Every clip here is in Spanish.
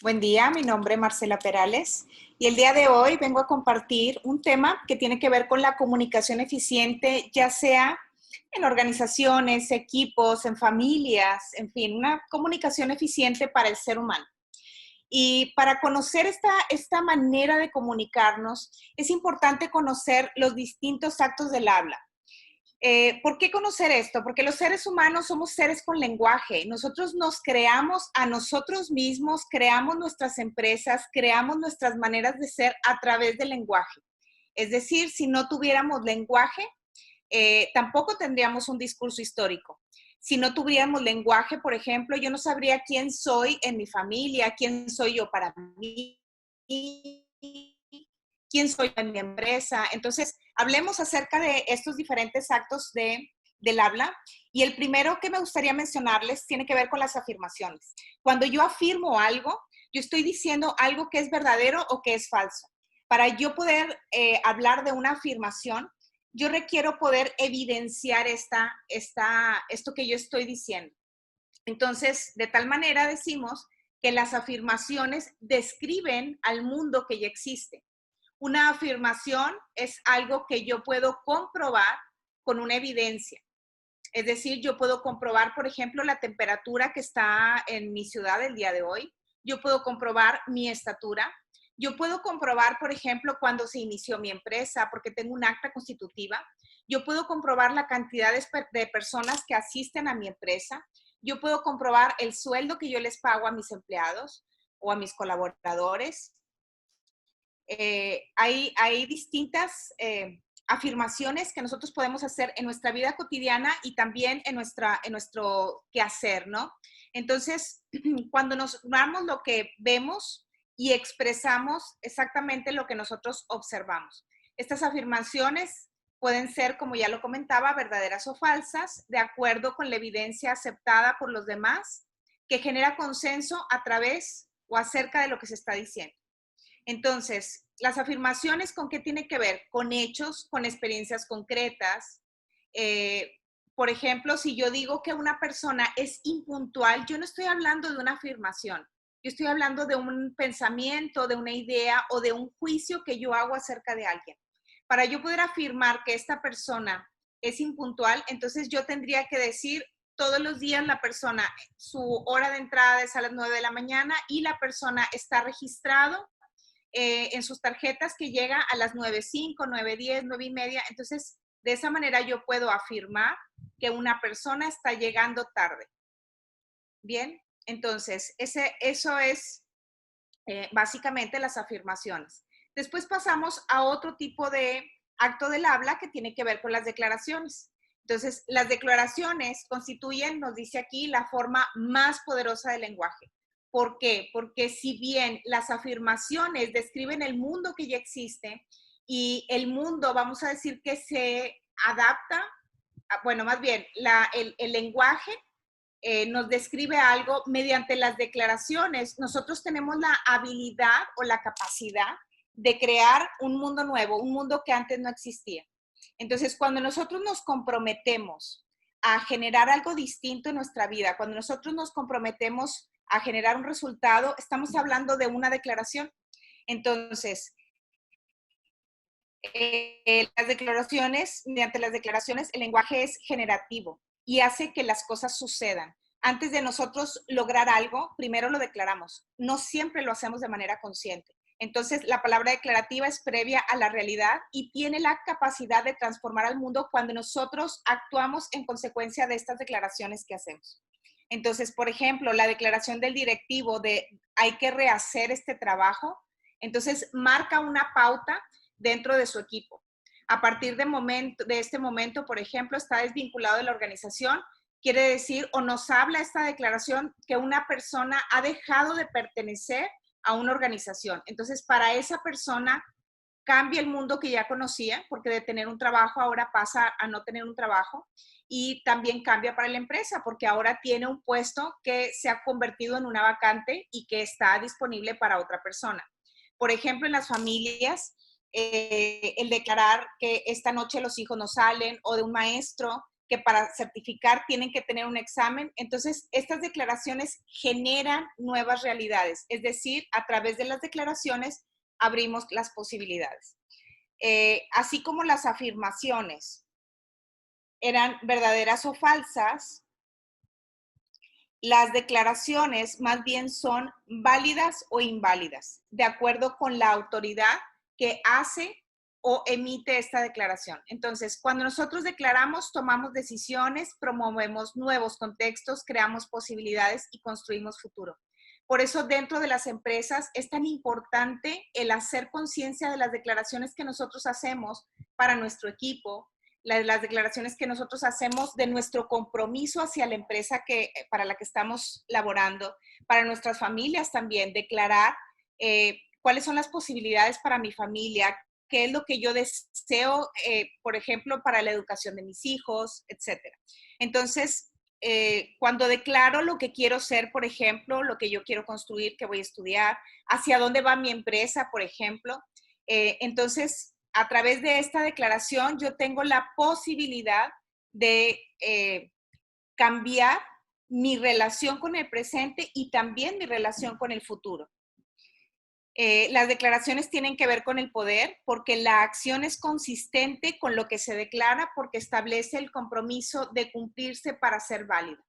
Buen día, mi nombre es Marcela Perales y el día de hoy vengo a compartir un tema que tiene que ver con la comunicación eficiente, ya sea en organizaciones, equipos, en familias, en fin, una comunicación eficiente para el ser humano. Y para conocer esta manera de comunicarnos, es importante conocer los distintos actos del habla. ¿Por qué conocer esto? Porque los seres humanos somos seres con lenguaje. Nosotros nos creamos a nosotros mismos, creamos nuestras empresas, creamos nuestras maneras de ser a través del lenguaje. Es decir, si no tuviéramos lenguaje, tampoco tendríamos un discurso histórico. Si no tuviéramos lenguaje, por ejemplo, yo no sabría quién soy en mi familia, quién soy yo para mí, quién soy en mi empresa. Entonces, hablemos acerca de estos diferentes actos del habla. Y el primero que me gustaría mencionarles tiene que ver con las afirmaciones. Cuando yo afirmo algo, yo estoy diciendo algo que es verdadero o que es falso. Para yo poder hablar de una afirmación, yo requiero poder evidenciar esto que yo estoy diciendo. Entonces, de tal manera decimos que las afirmaciones describen al mundo que ya existe. Una afirmación es algo que yo puedo comprobar con una evidencia. Es decir, yo puedo comprobar, por ejemplo, la temperatura que está en mi ciudad el día de hoy. Yo puedo comprobar mi estatura. Yo puedo comprobar, por ejemplo, cuando se inició mi empresa, porque tengo un acta constitutiva. Yo puedo comprobar la cantidad de personas que asisten a mi empresa. Yo puedo comprobar el sueldo que yo les pago a mis empleados o a mis colaboradores. Hay distintas afirmaciones que nosotros podemos hacer en nuestra vida cotidiana y también en nuestro quehacer, ¿no? Entonces, cuando nos damos lo que vemos y expresamos exactamente lo que nosotros observamos. Estas afirmaciones pueden ser, como ya lo comentaba, verdaderas o falsas, de acuerdo con la evidencia aceptada por los demás, que genera consenso a través o acerca de lo que se está diciendo. Entonces, las afirmaciones, ¿con qué tiene que ver? Con hechos, con experiencias concretas. Eh, por ejemplo, si yo digo que una persona es impuntual, yo no estoy hablando de una afirmación. Yo estoy hablando de un pensamiento, de una idea o de un juicio que yo hago acerca de alguien. Para yo poder afirmar que esta persona es impuntual, entonces yo tendría que decir todos los días la persona, su hora de entrada es a las 9 de la mañana y la persona está registrado en sus tarjetas que llega a las 9:05, 9:10, 9:30. Entonces, de esa manera yo puedo afirmar que una persona está llegando tarde. Bien, entonces, eso es básicamente las afirmaciones. Después pasamos a otro tipo de acto del habla que tiene que ver con las declaraciones. Entonces, las declaraciones constituyen, nos dice aquí, la forma más poderosa del lenguaje. ¿Por qué? Porque si bien las afirmaciones describen el mundo que ya existe y el mundo, vamos a decir que se adapta, bueno, más bien, el lenguaje nos describe algo mediante las declaraciones. Nosotros tenemos la habilidad o la capacidad de crear un mundo nuevo, un mundo que antes no existía. Entonces, cuando nosotros nos comprometemos a generar algo distinto en nuestra vida, cuando nosotros nos comprometemos a generar un resultado, estamos hablando de una declaración. Entonces, mediante las declaraciones, el lenguaje es generativo y hace que las cosas sucedan. Antes de nosotros lograr algo, primero lo declaramos. No siempre lo hacemos de manera consciente. Entonces, la palabra declarativa es previa a la realidad y tiene la capacidad de transformar al mundo cuando nosotros actuamos en consecuencia de estas declaraciones que hacemos. Entonces, por ejemplo, la declaración del directivo de hay que rehacer este trabajo, entonces marca una pauta dentro de su equipo. A partir de este momento, por ejemplo, está desvinculado de la organización, quiere decir o nos habla esta declaración que una persona ha dejado de pertenecer a una organización. Entonces, para esa persona cambia el mundo que ya conocía, porque de tener un trabajo ahora pasa a no tener un trabajo, y también cambia para la empresa, porque ahora tiene un puesto que se ha convertido en una vacante y que está disponible para otra persona. Por ejemplo, en las familias, el declarar que esta noche los hijos no salen, o de un maestro que para certificar tienen que tener un examen. Entonces, estas declaraciones generan nuevas realidades, es decir, a través de las declaraciones abrimos las posibilidades. Así como las afirmaciones eran verdaderas o falsas, las declaraciones más bien son válidas o inválidas, de acuerdo con la autoridad que hace o emite esta declaración. Entonces, cuando nosotros declaramos, tomamos decisiones, promovemos nuevos contextos, creamos posibilidades y construimos futuro. Por eso, dentro de las empresas es tan importante el hacer conciencia de las declaraciones que nosotros hacemos para nuestro equipo, las declaraciones que nosotros hacemos de nuestro compromiso hacia la empresa para la que estamos laborando, para nuestras familias también, declarar cuáles son las posibilidades para mi familia, qué es lo que yo deseo, por ejemplo, para la educación de mis hijos, etcétera. Entonces, cuando declaro lo que quiero ser, por ejemplo, lo que yo quiero construir, que voy a estudiar, hacia dónde va mi empresa, por ejemplo, entonces, a través de esta declaración, yo tengo la posibilidad de cambiar mi relación con el presente y también mi relación con el futuro. Las declaraciones tienen que ver con el poder porque la acción es consistente con lo que se declara porque establece el compromiso de cumplirse para ser válida.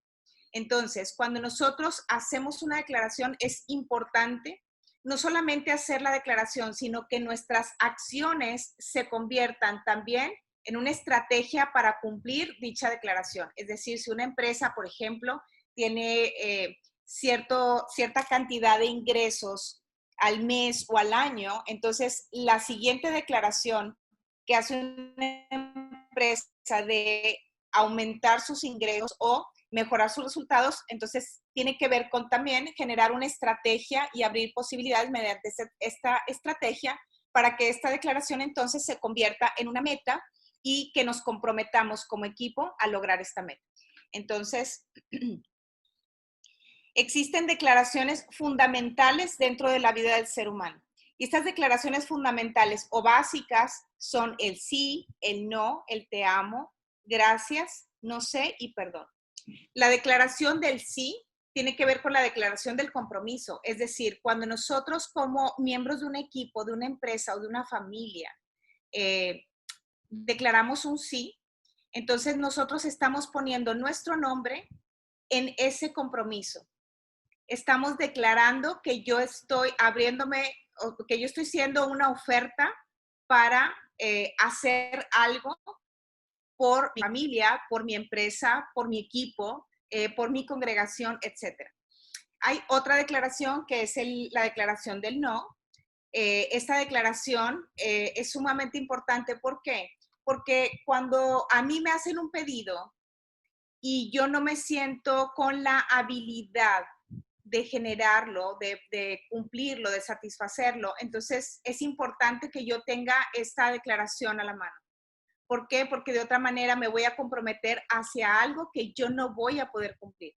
Entonces, cuando nosotros hacemos una declaración, es importante no solamente hacer la declaración, sino que nuestras acciones se conviertan también en una estrategia para cumplir dicha declaración. Es decir, si una empresa, por ejemplo, tiene cierta cantidad de ingresos al mes o al año, entonces la siguiente declaración que hace una empresa de aumentar sus ingresos o mejorar sus resultados, entonces tiene que ver con también generar una estrategia y abrir posibilidades mediante esta estrategia para que esta declaración entonces se convierta en una meta y que nos comprometamos como equipo a lograr esta meta. Entonces, existen declaraciones fundamentales dentro de la vida del ser humano. Y estas declaraciones fundamentales o básicas son el sí, el no, el te amo, gracias, no sé y perdón. La declaración del sí tiene que ver con la declaración del compromiso. Es decir, cuando nosotros como miembros de un equipo, de una empresa o de una familia declaramos un sí, entonces nosotros estamos poniendo nuestro nombre en ese compromiso. Estamos declarando que yo estoy abriéndome, o que yo estoy siendo una oferta para hacer algo por mi familia, por mi empresa, por mi equipo, por mi congregación, etc. Hay otra declaración que es la declaración del no. Esta declaración es sumamente importante. ¿Por qué? Porque cuando a mí me hacen un pedido y yo no me siento con la habilidad de generarlo, de cumplirlo, de satisfacerlo, entonces es importante que yo tenga esta declaración a la mano. ¿Por qué? Porque de otra manera me voy a comprometer hacia algo que yo no voy a poder cumplir.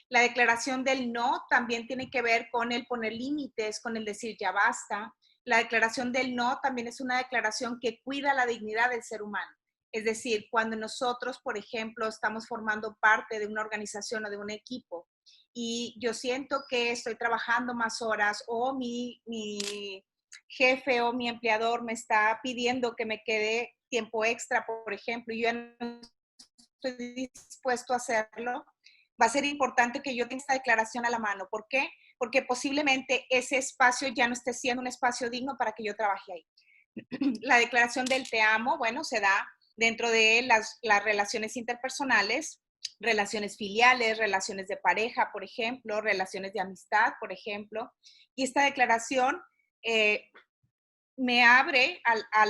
La declaración del no también tiene que ver con el poner límites, con el decir ya basta. La declaración del no también es una declaración que cuida la dignidad del ser humano. Es decir, cuando nosotros, por ejemplo, estamos formando parte de una organización o de un equipo y yo siento que estoy trabajando más horas o mi jefe o mi empleador me está pidiendo que me quede tiempo extra, por ejemplo, y yo no estoy dispuesto a hacerlo, va a ser importante que yo tenga esta declaración a la mano. ¿Por qué? Porque posiblemente ese espacio ya no esté siendo un espacio digno para que yo trabaje ahí. La declaración del te amo, bueno, se da dentro de las relaciones interpersonales, relaciones filiales, relaciones de pareja, por ejemplo, relaciones de amistad, por ejemplo. Y esta declaración me abre a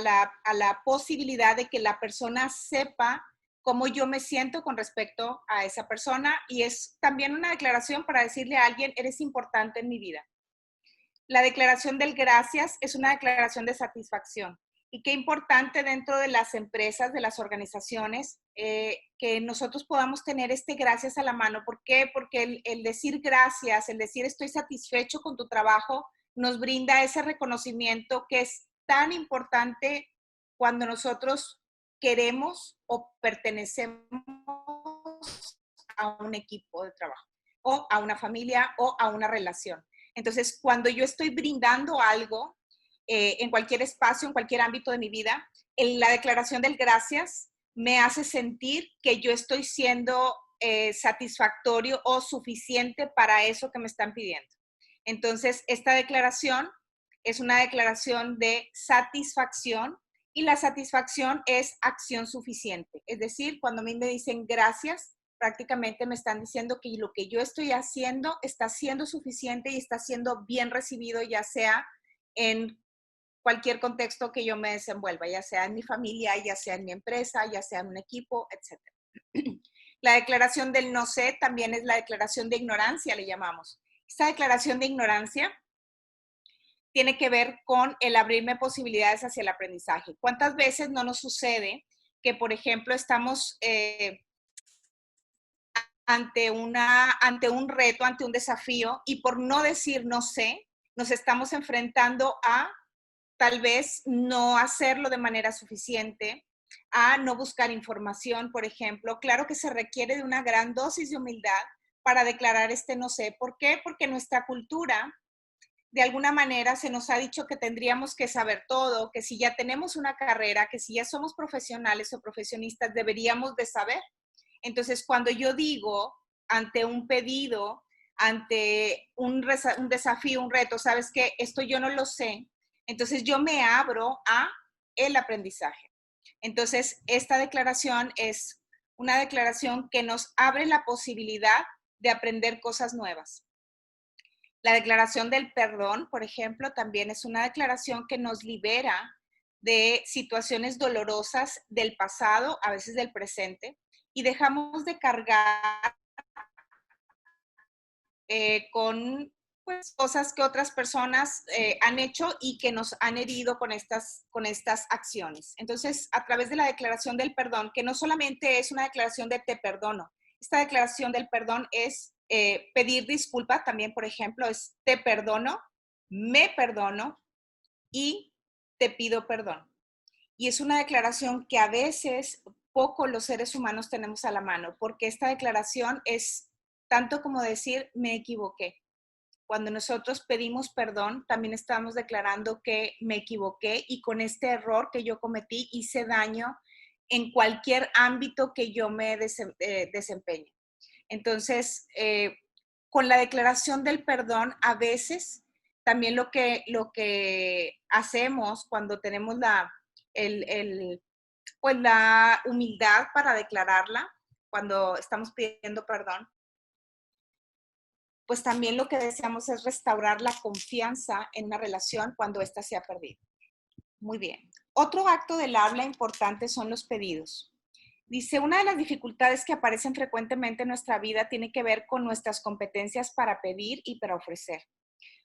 la posibilidad de que la persona sepa cómo yo me siento con respecto a esa persona y es también una declaración para decirle a alguien, eres importante en mi vida. La declaración del gracias es una declaración de satisfacción. Y qué importante dentro de las empresas, de las organizaciones, que nosotros podamos tener este gracias a la mano. ¿Por qué? Porque el decir gracias, el decir estoy satisfecho con tu trabajo, nos brinda ese reconocimiento que es tan importante cuando nosotros queremos o pertenecemos a un equipo de trabajo, o a una familia, o a una relación. Entonces, cuando yo estoy brindando algo, en cualquier espacio, en cualquier ámbito de mi vida, la declaración del gracias me hace sentir que yo estoy siendo satisfactorio o suficiente para eso que me están pidiendo. Entonces, esta declaración es una declaración de satisfacción, y la satisfacción es acción suficiente. Es decir, cuando a mí me dicen gracias, prácticamente me están diciendo que lo que yo estoy haciendo está siendo suficiente y está siendo bien recibido, ya sea en cualquier contexto que yo me desenvuelva, ya sea en mi familia, ya sea en mi empresa, ya sea en un equipo, etc. La declaración del no sé también es la declaración de ignorancia, le llamamos. Esta declaración de ignorancia tiene que ver con el abrirme posibilidades hacia el aprendizaje. ¿Cuántas veces no nos sucede que, por ejemplo, estamos ante un reto, ante un desafío, y por no decir no sé, nos estamos enfrentando a tal vez no hacerlo de manera suficiente, a no buscar información, por ejemplo? Claro que se requiere de una gran dosis de humildad para declarar este no sé. ¿Por qué? Porque nuestra cultura, de alguna manera, se nos ha dicho que tendríamos que saber todo, que si ya tenemos una carrera, que si ya somos profesionales o profesionistas, deberíamos de saber. Entonces, cuando yo digo ante un pedido, ante un desafío, un reto, ¿sabes qué? Esto yo no lo sé. Entonces, yo me abro a el aprendizaje. Entonces, esta declaración es una declaración que nos abre la posibilidad de aprender cosas nuevas. La declaración del perdón, por ejemplo, también es una declaración que nos libera de situaciones dolorosas del pasado, a veces del presente, y dejamos de cargar con pues, cosas que otras personas han hecho y que nos han herido con estas acciones. Entonces, a través de la declaración del perdón, que no solamente es una declaración de te perdono, esta declaración del perdón es pedir disculpa también, por ejemplo, es te perdono, me perdono y te pido perdón. Y es una declaración que a veces poco los seres humanos tenemos a la mano, porque esta declaración es tanto como decir me equivoqué. Cuando nosotros pedimos perdón, también estamos declarando que me equivoqué y con este error que yo cometí hice daño en cualquier ámbito que yo me desempeñe. Entonces, con la declaración del perdón, a veces también lo que hacemos cuando tenemos pues la humildad para declararla, cuando estamos pidiendo perdón, pues también lo que deseamos es restaurar la confianza en una relación cuando ésta se ha perdido. Muy bien. Otro acto del habla importante son los pedidos. Dice, una de las dificultades que aparecen frecuentemente en nuestra vida tiene que ver con nuestras competencias para pedir y para ofrecer.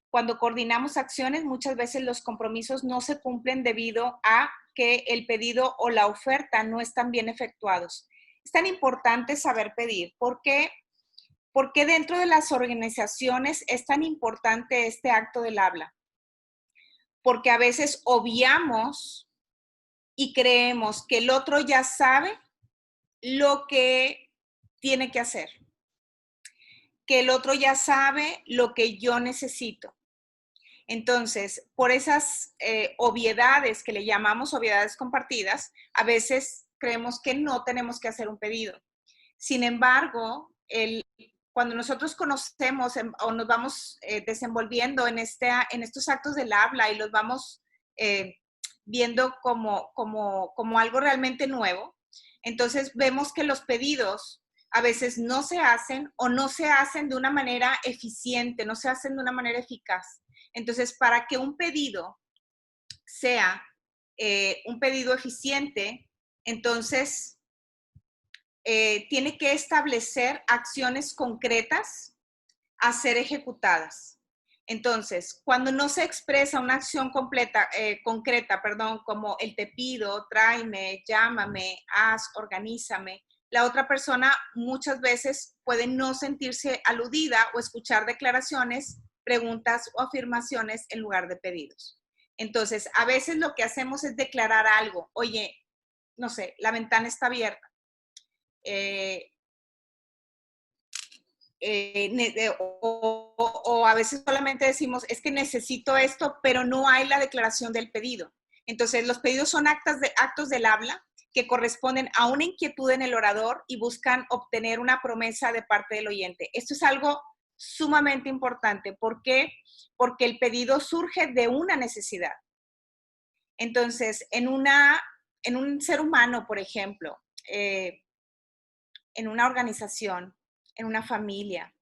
Cuando coordinamos acciones, muchas veces los compromisos no se cumplen debido a que el pedido o la oferta no están bien efectuados. Es tan importante saber pedir. ¿Por qué? Porque dentro de las organizaciones es tan importante este acto del habla. Porque a veces obviamos y creemos que el otro ya sabe lo que tiene que hacer, que el otro ya sabe lo que yo necesito. Entonces, por esas obviedades que le llamamos obviedades compartidas, a veces creemos que no tenemos que hacer un pedido. Sin embargo, cuando nosotros conocemos o nos vamos desenvolviendo en estos actos del habla y los vamos viendo como algo realmente nuevo, entonces vemos que los pedidos a veces no se hacen o no se hacen de una manera eficiente, no se hacen de una manera eficaz. Entonces, para que un pedido sea un pedido eficiente, entonces tiene que establecer acciones concretas a ser ejecutadas. Entonces, cuando no se expresa una acción concreta, como el te pido, tráeme, llámame, haz, organízame, la otra persona muchas veces puede no sentirse aludida o escuchar declaraciones, preguntas o afirmaciones en lugar de pedidos. Entonces, a veces lo que hacemos es declarar algo. Oye, no sé, la ventana está abierta. O a veces solamente decimos, es que necesito esto, pero no hay la declaración del pedido. Entonces, los pedidos son actos del habla que corresponden a una inquietud en el orador y buscan obtener una promesa de parte del oyente. Esto es algo sumamente importante. ¿Por qué? Porque el pedido surge de una necesidad. Entonces, en un ser humano, por ejemplo, en una organización, en una familia,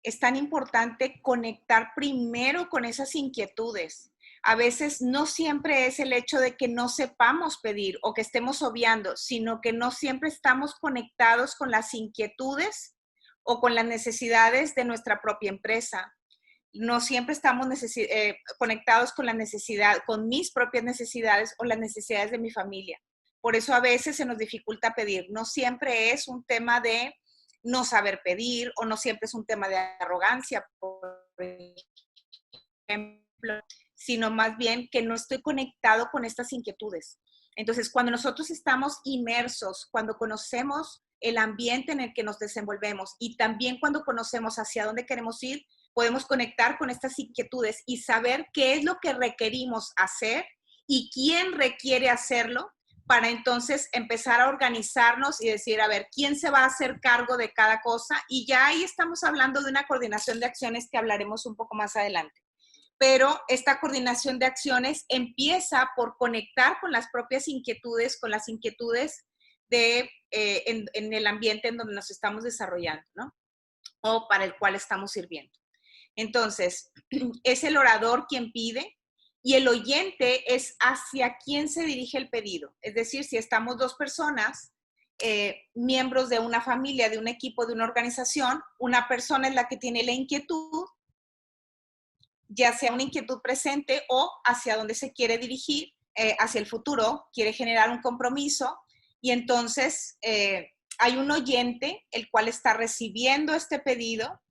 es tan importante conectar primero con esas inquietudes. A veces no siempre es el hecho de que no sepamos pedir o que estemos obviando, sino que no siempre estamos conectados con las inquietudes o con las necesidades de nuestra propia empresa. No siempre estamos conectados con la necesidad, con mis propias necesidades o las necesidades de mi familia. Por eso a veces se nos dificulta pedir. No siempre es un tema de no saber pedir o no siempre es un tema de arrogancia, por ejemplo, sino más bien que no estoy conectado con estas inquietudes. Entonces, cuando nosotros estamos inmersos, cuando conocemos el ambiente en el que nos desenvolvemos y también cuando conocemos hacia dónde queremos ir, podemos conectar con estas inquietudes y saber qué es lo que requerimos hacer y quién requiere hacerlo para entonces empezar a organizarnos y decir, a ver, ¿quién se va a hacer cargo de cada cosa? Y ya ahí estamos hablando de una coordinación de acciones que hablaremos un poco más adelante. Pero esta coordinación de acciones empieza por conectar con las propias inquietudes, con las inquietudes en el ambiente en donde nos estamos desarrollando, ¿no? O para el cual estamos sirviendo. Entonces, es el orador quien pide y el oyente es hacia quién se dirige el pedido. Es decir, si estamos dos personas, miembros de una familia, de un equipo, de una organización, una persona es la que tiene la inquietud, ya sea una inquietud presente o hacia dónde se quiere dirigir, hacia el futuro, quiere generar un compromiso y entonces hay un oyente el cual está recibiendo este pedido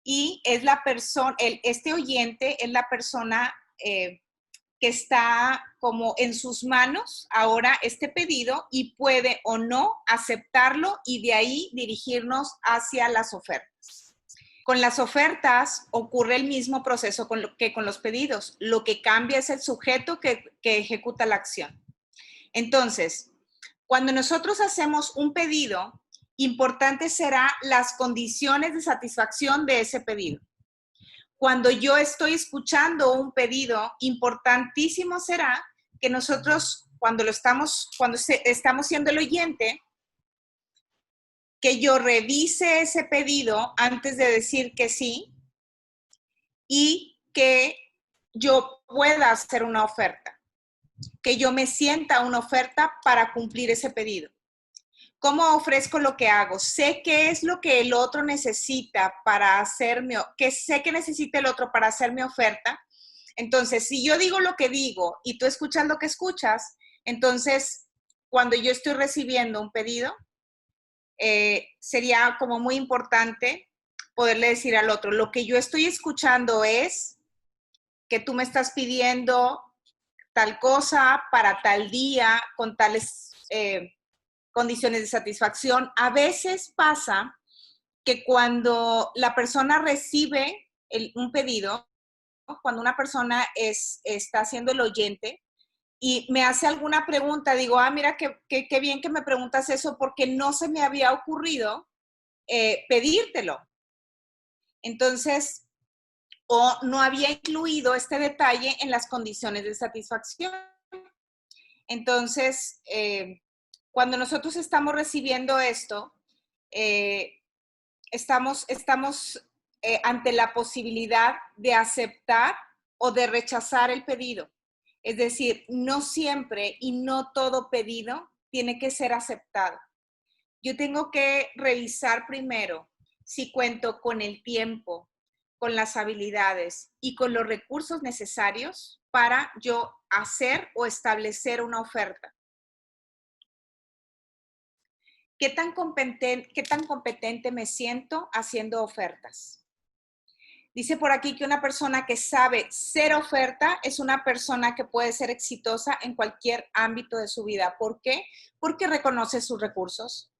y es la persona, este oyente es la persona que está como en sus manos ahora este pedido y puede o no aceptarlo y de ahí dirigirnos hacia las ofertas. Con las ofertas ocurre el mismo proceso que con los pedidos. Lo que cambia es el sujeto que ejecuta la acción. Entonces, cuando nosotros hacemos un pedido, importante será las condiciones de satisfacción de ese pedido. Cuando yo estoy escuchando un pedido, importantísimo será que nosotros, cuando estamos siendo el oyente, que yo revise ese pedido antes de decir que sí y que yo pueda hacer una oferta, que yo me sienta una oferta para cumplir ese pedido. ¿Cómo ofrezco lo que hago? Sé qué es lo que el otro necesita para hacerme, que sé que necesita el otro para hacer mi oferta. Entonces, si yo digo lo que digo y tú escuchas lo que escuchas, entonces, cuando yo estoy recibiendo un pedido, sería como muy importante poderle decir al otro, lo que yo estoy escuchando es que tú me estás pidiendo tal cosa para tal día, con tales condiciones de satisfacción. A veces pasa que cuando la persona recibe un pedido, cuando una persona está siendo el oyente y me hace alguna pregunta, digo, mira, qué bien que me preguntas eso porque no se me había ocurrido pedírtelo. Entonces, o no había incluido este detalle en las condiciones de satisfacción. Entonces, cuando nosotros estamos recibiendo esto, estamos ante la posibilidad de aceptar o de rechazar el pedido. Es decir, no siempre y no todo pedido tiene que ser aceptado. Yo tengo que revisar primero si cuento con el tiempo, con las habilidades y con los recursos necesarios para yo hacer o establecer una oferta. ¿Qué tan competente me siento haciendo ofertas? Dice por aquí que una persona que sabe ser oferta es una persona que puede ser exitosa en cualquier ámbito de su vida. ¿Por qué? Porque reconoce sus recursos,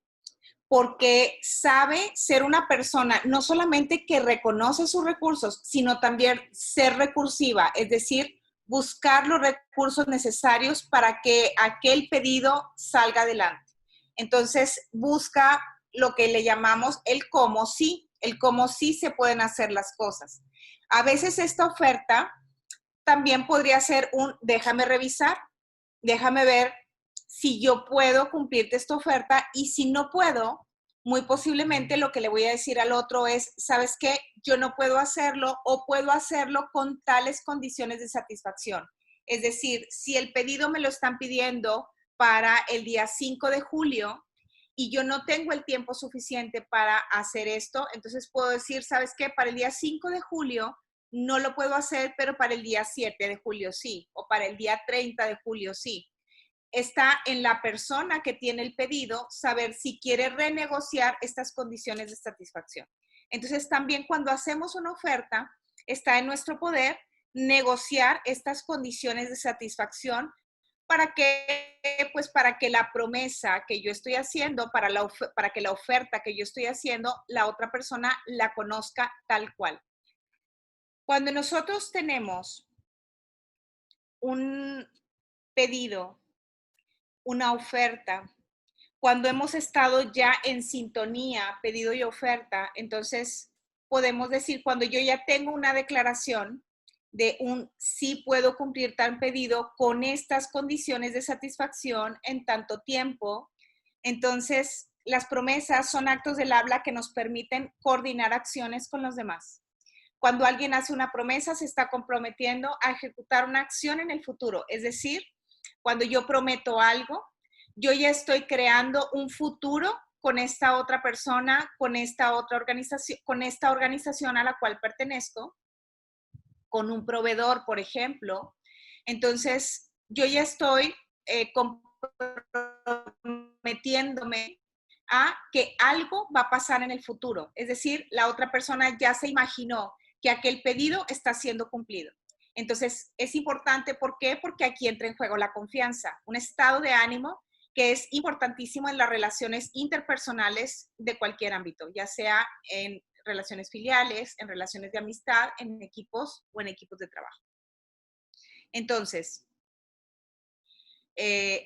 porque sabe ser una persona no solamente que reconoce sus recursos, sino también ser recursiva, es decir, buscar los recursos necesarios para que aquel pedido salga adelante. Entonces, busca lo que le llamamos el cómo sí se pueden hacer las cosas. A veces esta oferta también podría ser un déjame revisar, déjame ver si yo puedo cumplirte esta oferta y si no puedo, muy posiblemente lo que le voy a decir al otro es, ¿sabes qué? Yo no puedo hacerlo o puedo hacerlo con tales condiciones de satisfacción. Es decir, si el pedido me lo están pidiendo para el día 5 de julio y yo no tengo el tiempo suficiente para hacer esto, entonces puedo decir, ¿sabes qué? Para el día 5 de julio no lo puedo hacer, pero para el día 7 de julio sí, o para el día 30 de julio sí. Está en la persona que tiene el pedido saber si quiere renegociar estas condiciones de satisfacción. Entonces, también cuando hacemos una oferta, está en nuestro poder negociar estas condiciones de satisfacción para que la promesa que yo estoy haciendo, para que la oferta que yo estoy haciendo, la otra persona la conozca tal cual. Cuando nosotros tenemos un pedido, una oferta, cuando hemos estado ya en sintonía, pedido y oferta, entonces podemos decir, cuando yo ya tengo una declaración de un sí puedo cumplir tal pedido con estas condiciones de satisfacción en tanto tiempo, entonces las promesas son actos del habla que nos permiten coordinar acciones con los demás. Cuando alguien hace una promesa, se está comprometiendo a ejecutar una acción en el futuro. Es decir, cuando yo prometo algo, yo ya estoy creando un futuro con esta otra persona, con esta organización a la cual pertenezco, con un proveedor, por ejemplo. Entonces, yo ya estoy comprometiéndome a que algo va a pasar en el futuro. Es decir, la otra persona ya se imaginó que aquel pedido está siendo cumplido. Entonces, es importante, ¿por qué? Porque aquí entra en juego la confianza, un estado de ánimo que es importantísimo en las relaciones interpersonales de cualquier ámbito, ya sea en relaciones filiales, en relaciones de amistad, en equipos o en equipos de trabajo. Entonces,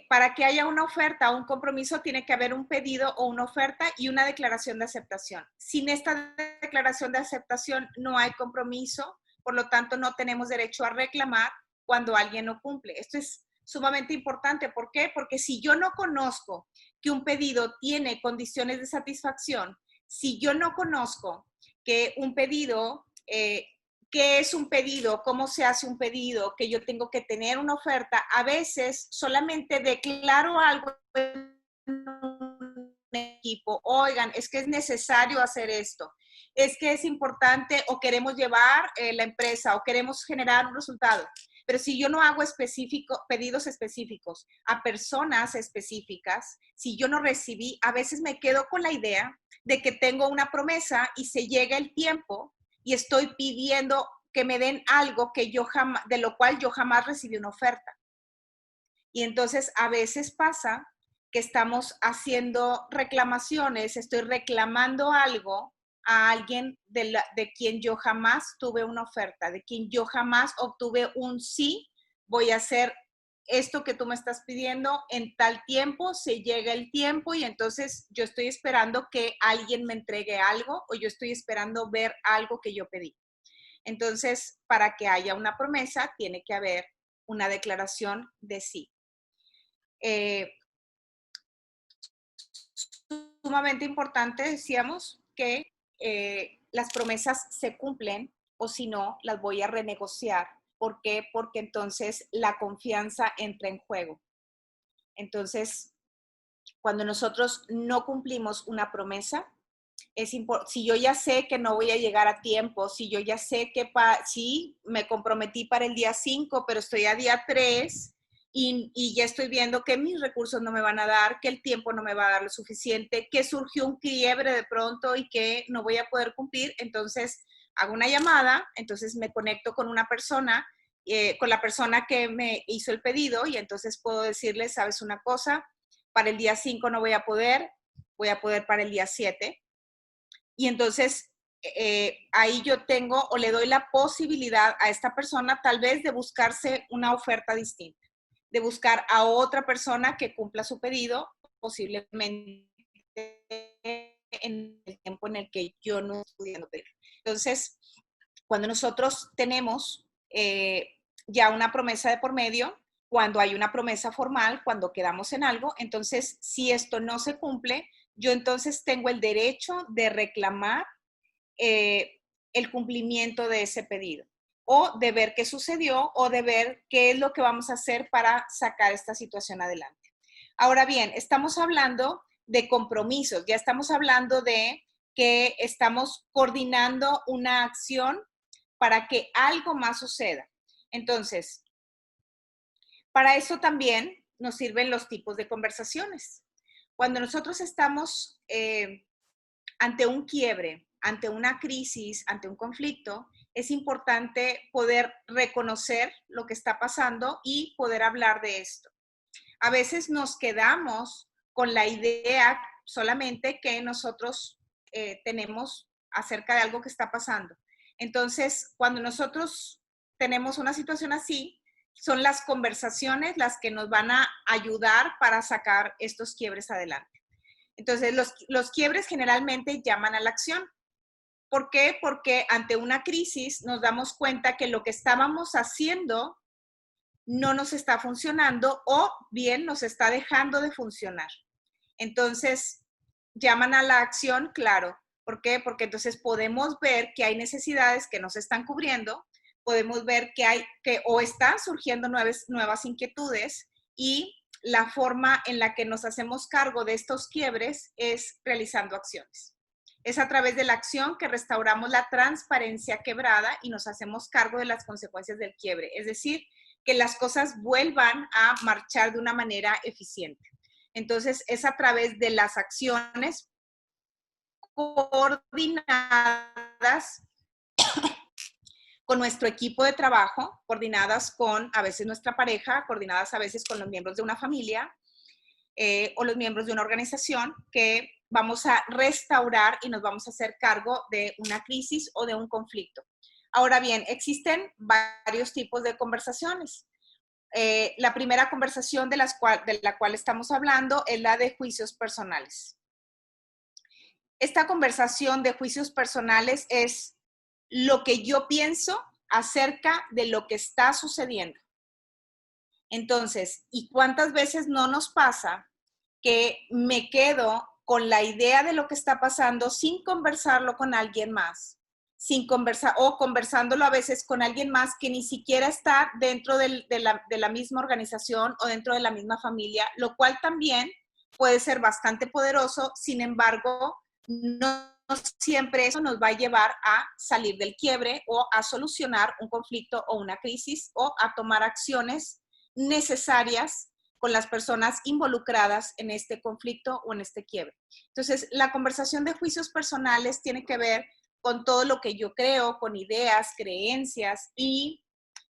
para que haya una oferta o un compromiso, tiene que haber un pedido o una oferta y una declaración de aceptación. Sin esta declaración de aceptación no hay compromiso, por lo tanto no tenemos derecho a reclamar cuando alguien no cumple. Esto es sumamente importante. ¿Por qué? Porque si yo no conozco que un pedido tiene condiciones de satisfacción, si yo no conozco que un pedido ¿qué es un pedido? ¿Cómo se hace un pedido? Que yo tengo que tener una oferta. A veces solamente declaro algo en un equipo. Oigan, es que es necesario hacer esto. Es que es importante o queremos llevar la empresa o queremos generar un resultado. Pero si yo no hago pedidos específicos a personas específicas, si yo no recibí, a veces me quedo con la idea de que tengo una promesa y se llega el tiempo y estoy pidiendo que me den algo que yo jamás, de lo cual yo jamás recibí una oferta. Y entonces a veces pasa que estamos haciendo reclamaciones, estoy reclamando algo a alguien de quien yo jamás tuve una oferta, de quien yo jamás obtuve un sí, voy a hacer esto que tú me estás pidiendo en tal tiempo, se llega el tiempo y entonces yo estoy esperando que alguien me entregue algo o yo estoy esperando ver algo que yo pedí. Entonces, para que haya una promesa, tiene que haber una declaración de sí. Sumamente importante, decíamos, que las promesas se cumplen o si no, las voy a renegociar. ¿Por qué? Porque entonces la confianza entra en juego. Entonces, cuando nosotros no cumplimos una promesa, si yo ya sé que no voy a llegar a tiempo, si yo ya sé que sí, me comprometí para el día 5, pero estoy a día 3 y ya estoy viendo que mis recursos no me van a dar, que el tiempo no me va a dar lo suficiente, que surgió un quiebre de pronto y que no voy a poder cumplir, entonces hago una llamada, entonces me conecto con una persona, con la persona que me hizo el pedido y entonces puedo decirle, sabes una cosa, para el día 5 no voy a poder para el día 7. Y entonces ahí yo tengo o le doy la posibilidad a esta persona tal vez de buscarse una oferta distinta, de buscar a otra persona que cumpla su pedido, posiblemente en el tiempo en el que yo no estoy pudiendo pedir. Entonces, cuando nosotros tenemos ya una promesa de por medio, cuando hay una promesa formal, cuando quedamos en algo, entonces si esto no se cumple, yo entonces tengo el derecho de reclamar el cumplimiento de ese pedido o de ver qué sucedió o de ver qué es lo que vamos a hacer para sacar esta situación adelante. Ahora bien, estamos hablando de compromisos, ya estamos hablando de que estamos coordinando una acción para que algo más suceda. Entonces, para eso también nos sirven los tipos de conversaciones. Cuando nosotros estamos ante un quiebre, ante una crisis, ante un conflicto, es importante poder reconocer lo que está pasando y poder hablar de esto. A veces nos quedamos con la idea solamente que nosotros tenemos acerca de algo que está pasando. Entonces, cuando nosotros tenemos una situación así, son las conversaciones las que nos van a ayudar para sacar estos quiebres adelante. Entonces, los quiebres generalmente llaman a la acción. ¿Por qué? Porque ante una crisis nos damos cuenta que lo que estábamos haciendo no nos está funcionando o bien nos está dejando de funcionar. Entonces, llaman a la acción, claro. ¿Por qué? Porque entonces podemos ver que hay necesidades que nos están cubriendo, podemos ver que o están surgiendo nuevas inquietudes y la forma en la que nos hacemos cargo de estos quiebres es realizando acciones. Es a través de la acción que restauramos la transparencia quebrada y nos hacemos cargo de las consecuencias del quiebre. Es decir, que las cosas vuelvan a marchar de una manera eficiente. Entonces, es a través de las acciones coordinadas con nuestro equipo de trabajo, coordinadas con a veces nuestra pareja, coordinadas a veces con los miembros de una familia o los miembros de una organización, que vamos a restaurar y nos vamos a hacer cargo de una crisis o de un conflicto. Ahora bien, existen varios tipos de conversaciones. La primera conversación de la cual estamos hablando es la de juicios personales. Esta conversación de juicios personales es lo que yo pienso acerca de lo que está sucediendo. Entonces, ¿y cuántas veces no nos pasa que me quedo con la idea de lo que está pasando sin conversarlo con alguien más? Sin conversar o conversándolo a veces con alguien más que ni siquiera está dentro de la misma organización o dentro de la misma familia, lo cual también puede ser bastante poderoso. Sin embargo, no siempre eso nos va a llevar a salir del quiebre o a solucionar un conflicto o una crisis o a tomar acciones necesarias con las personas involucradas en este conflicto o en este quiebre. Entonces, la conversación de juicios personales tiene que ver con todo lo que yo creo, con ideas, creencias, y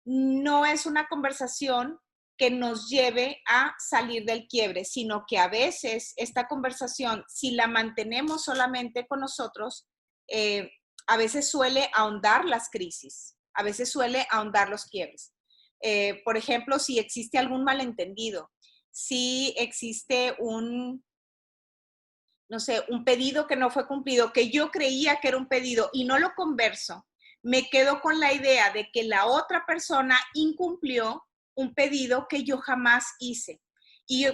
no es una conversación que nos lleve a salir del quiebre, sino que a veces esta conversación, si la mantenemos solamente con nosotros, a veces suele ahondar las crisis, a veces suele ahondar los quiebres. Por ejemplo, si existe algún malentendido, si existe no sé, un pedido que no fue cumplido, que yo creía que era un pedido y no lo converso, me quedo con la idea de que la otra persona incumplió un pedido que yo jamás hice. Y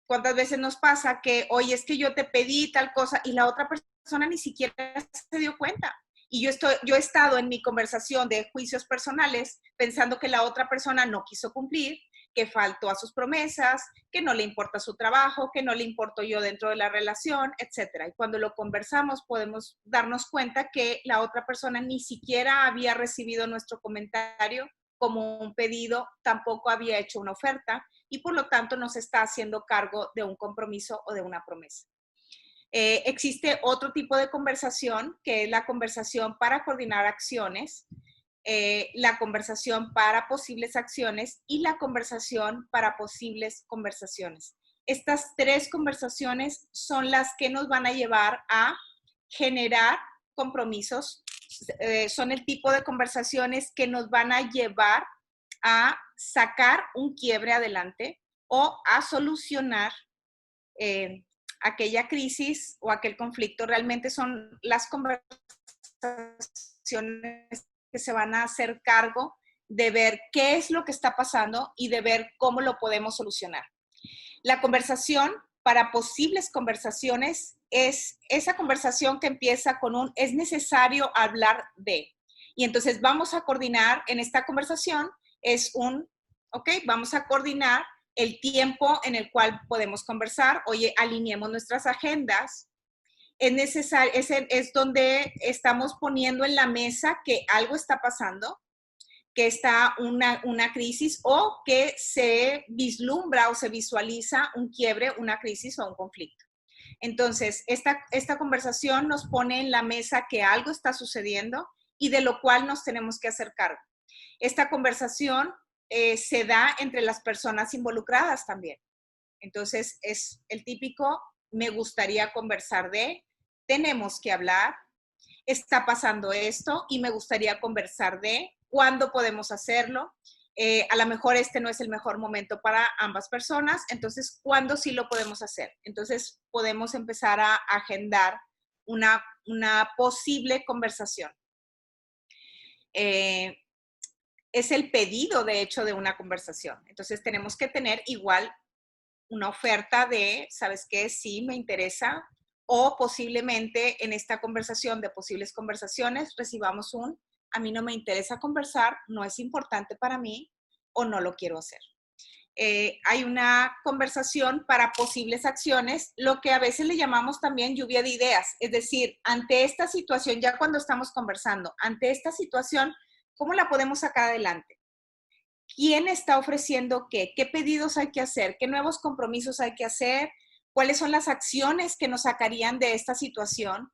cuántas veces nos pasa que, oye, es que yo te pedí tal cosa y la otra persona ni siquiera se dio cuenta. Y yo he estado en mi conversación de juicios personales pensando que la otra persona no quiso cumplir, que faltó a sus promesas, que no le importa su trabajo, que no le importo yo dentro de la relación, etcétera. Y cuando lo conversamos podemos darnos cuenta que la otra persona ni siquiera había recibido nuestro comentario como un pedido, tampoco había hecho una oferta y por lo tanto no se está haciendo cargo de un compromiso o de una promesa. Existe otro tipo de conversación, que es la conversación para coordinar acciones, la conversación para posibles acciones y la conversación para posibles conversaciones. Estas tres conversaciones son las que nos van a llevar a generar compromisos. Son el tipo de conversaciones que nos van a llevar a sacar un quiebre adelante o a solucionar aquella crisis o aquel conflicto. Realmente son las conversaciones que se van a hacer cargo de ver qué es lo que está pasando y de ver cómo lo podemos solucionar. La conversación para posibles conversaciones es esa conversación que empieza con un es necesario hablar de. Y entonces vamos a coordinar en esta conversación, vamos a coordinar el tiempo en el cual podemos conversar. Oye, alineemos nuestras agendas. Es necesario, es donde estamos poniendo en la mesa que algo está pasando, que está una crisis o que se vislumbra o se visualiza un quiebre, una crisis o un conflicto. Entonces, esta conversación nos pone en la mesa que algo está sucediendo y de lo cual nos tenemos que hacer cargo. Esta conversación se da entre las personas involucradas también. Entonces, es el típico, me gustaría conversar de, tenemos que hablar, está pasando esto y me gustaría conversar de, cuándo podemos hacerlo. A lo mejor este no es el mejor momento para ambas personas, entonces, ¿cuándo sí lo podemos hacer? Entonces, podemos empezar a agendar una posible conversación. Es el pedido, de hecho, de una conversación. Entonces, tenemos que tener igual una oferta de, ¿sabes qué? Sí, me interesa. O posiblemente en esta conversación de posibles conversaciones recibamos a mí no me interesa conversar, no es importante para mí o no lo quiero hacer. Hay una conversación para posibles acciones, lo que a veces le llamamos también lluvia de ideas. Es decir, ante esta situación, ya cuando estamos conversando, ante esta situación, ¿cómo la podemos sacar adelante? ¿Quién está ofreciendo qué? ¿Qué pedidos hay que hacer? ¿Qué nuevos compromisos hay que hacer? ¿Cuáles son las acciones que nos sacarían de esta situación?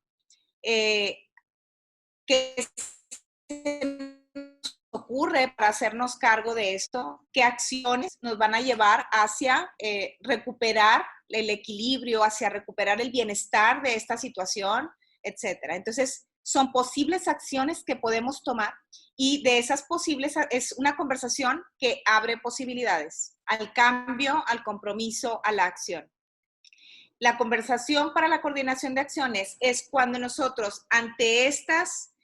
¿Qué se nos ocurre para hacernos cargo de esto? ¿Qué acciones nos van a llevar hacia recuperar el equilibrio, hacia recuperar el bienestar de esta situación, etcétera? Entonces, son posibles acciones que podemos tomar y de esas posibles es una conversación que abre posibilidades al cambio, al compromiso, a la acción. La conversación para la coordinación de acciones es cuando nosotros ante estas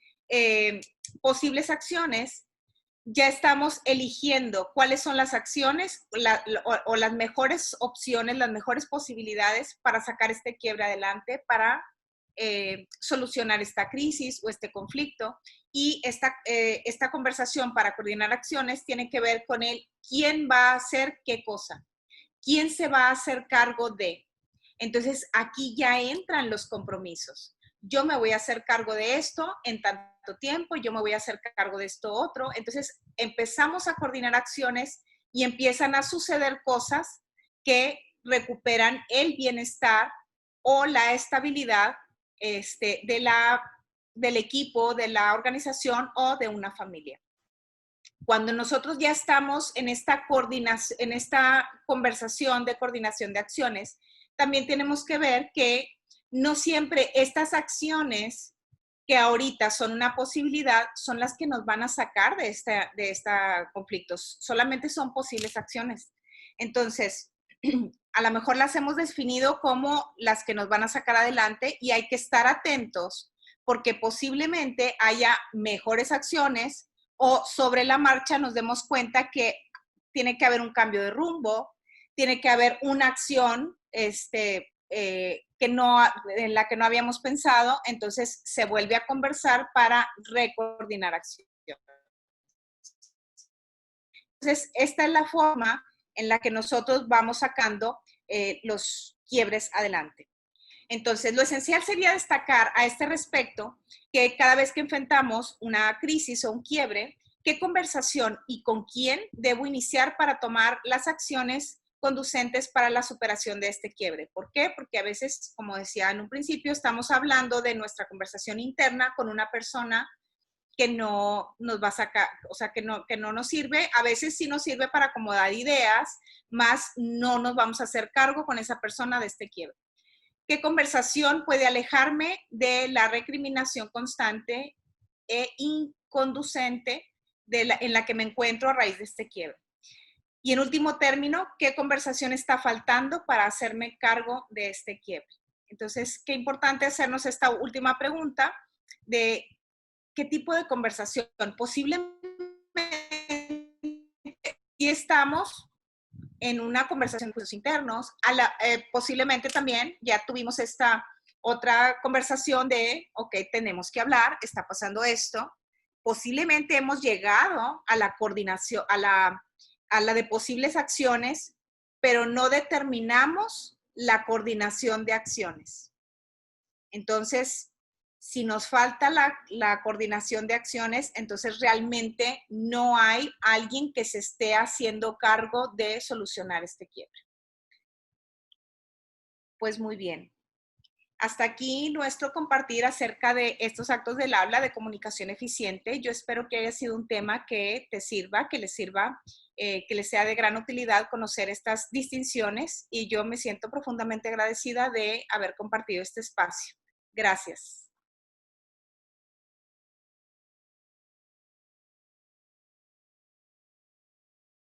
posibles acciones ya estamos eligiendo cuáles son las acciones o las mejores opciones, las mejores posibilidades para sacar este quiebre adelante, para solucionar esta crisis o este conflicto. Y esta conversación para coordinar acciones tiene que ver con quién va a hacer qué cosa, quién se va a hacer cargo de. Entonces, aquí ya entran los compromisos. Yo me voy a hacer cargo de esto en tanto tiempo, yo me voy a hacer cargo de esto otro. Entonces, empezamos a coordinar acciones y empiezan a suceder cosas que recuperan el bienestar o la estabilidad del equipo, de la organización o de una familia. Cuando nosotros ya estamos en esta conversación de coordinación de acciones, también tenemos que ver que no siempre estas acciones que ahorita son una posibilidad son las que nos van a sacar de esta conflicto. Solamente son posibles acciones. Entonces, a lo mejor las hemos definido como las que nos van a sacar adelante y hay que estar atentos porque posiblemente haya mejores acciones o sobre la marcha nos demos cuenta que tiene que haber un cambio de rumbo, tiene que haber una acción en la que no habíamos pensado, entonces se vuelve a conversar para recoordinar acción. Entonces, esta es la forma en la que nosotros vamos sacando los quiebres adelante. Entonces, lo esencial sería destacar a este respecto que cada vez que enfrentamos una crisis o un quiebre, ¿qué conversación y con quién debo iniciar para tomar las acciones conducentes para la superación de este quiebre. ¿Por qué? Porque a veces, como decía en un principio, estamos hablando de nuestra conversación interna con una persona que no nos va a sacar, o sea, que no nos sirve. A veces sí nos sirve para acomodar ideas, más no nos vamos a hacer cargo con esa persona de este quiebre. ¿Qué conversación puede alejarme de la recriminación constante e inconducente en la que me encuentro a raíz de este quiebre? Y en último término, ¿qué conversación está faltando para hacerme cargo de este quiebre? Entonces, qué importante hacernos esta última pregunta de qué tipo de conversación posiblemente y estamos en una conversación con los internos, posiblemente también ya tuvimos esta otra conversación de, ok, tenemos que hablar, está pasando esto, posiblemente hemos llegado a la coordinación, a la de posibles acciones, pero no determinamos la coordinación de acciones. Entonces, si nos falta la coordinación de acciones, entonces realmente no hay alguien que se esté haciendo cargo de solucionar este quiebre. Pues muy bien. Hasta aquí nuestro compartir acerca de estos actos del habla de comunicación eficiente. Yo espero que haya sido un tema que te sirva, que les sirva, que les sea de gran utilidad conocer estas distinciones y yo me siento profundamente agradecida de haber compartido este espacio. Gracias.